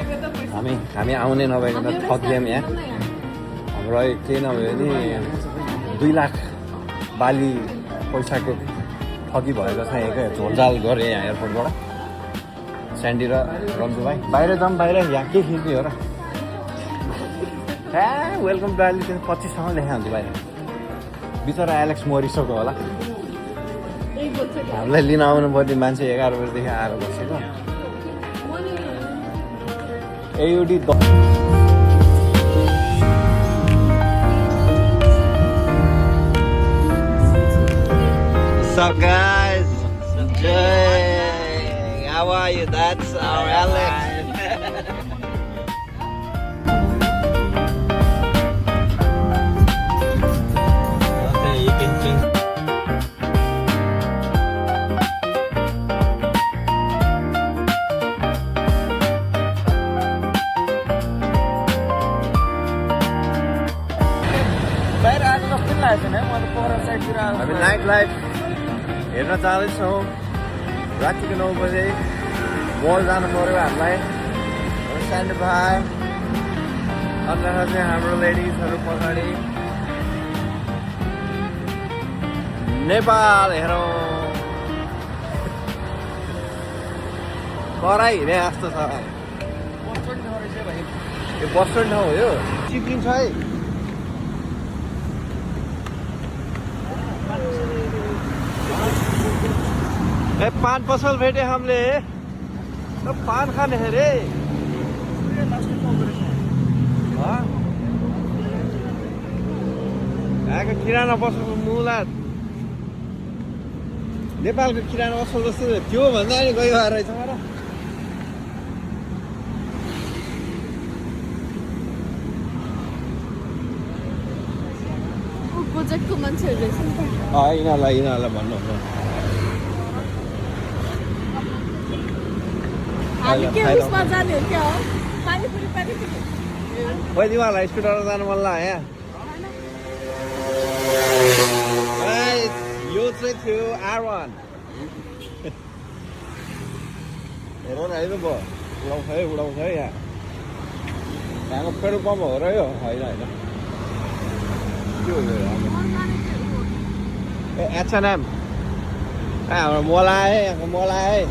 हामी आउने नभएको त ठगियौँ यहाँ हाम्रो केही नभए नि 2 लाख बाली पैसाको ठगी भएको छ यहाँकै झोलझाल गरे यहाँ एयरपोर्टबाट स्यान्डी र रन्जु भाइ बाहिर जाऊँ बाहिर यहाँ के खिच्ने हो र वेलकम टु अहिले 25सम्म लेखा हुन्छ बाहिर बिचरा एलेक्स मरिसक्यो होला हामीलाई लिन आउनु पर्ने मान्छे 11 बजीदेखि आएर बसेको AUD What's up guys? Hey, how are you? That's our Alex. Okay, you can change. हामी नाइट लाइफ हेर्न जाँदैछौँ रातिको 9 बजे मल जानु पऱ्यो हामीलाई स्ट्यान्ड बाई अन्त चाहिँ हाम्रो लेडिजहरू पछाडि नेपाल हेरौँ कराई हिँडे जस्तो छ यो बस स्ट्यान्ड ठाउँ हो यो चिप्लिन्छ है पान पसल भेटे हमले तो पान खाने हैं रे यहाँको किराना पसलको मुला नेपालको किराना पसल जस्तो त्यो भन्दा नि गयो रहेछ र प्रोजेक्टको मान्छेहरु रहेछ नि त यिनीहरूलाई भन्नु हामी के उसमा जाने हो क्या हो पानीपुरी खोइ तिमीहरूलाई स्कुटरमा जानु मन लाग्यो यहाँ यो चाहिँ थियो R1 हेर न हेर्नु भयो उडाउँछ है यहाँ यहाँको पेट्रोल पम्प हो र यो होइन के हो यो H&M हाम्रो मल आयो यहाँको मल आयो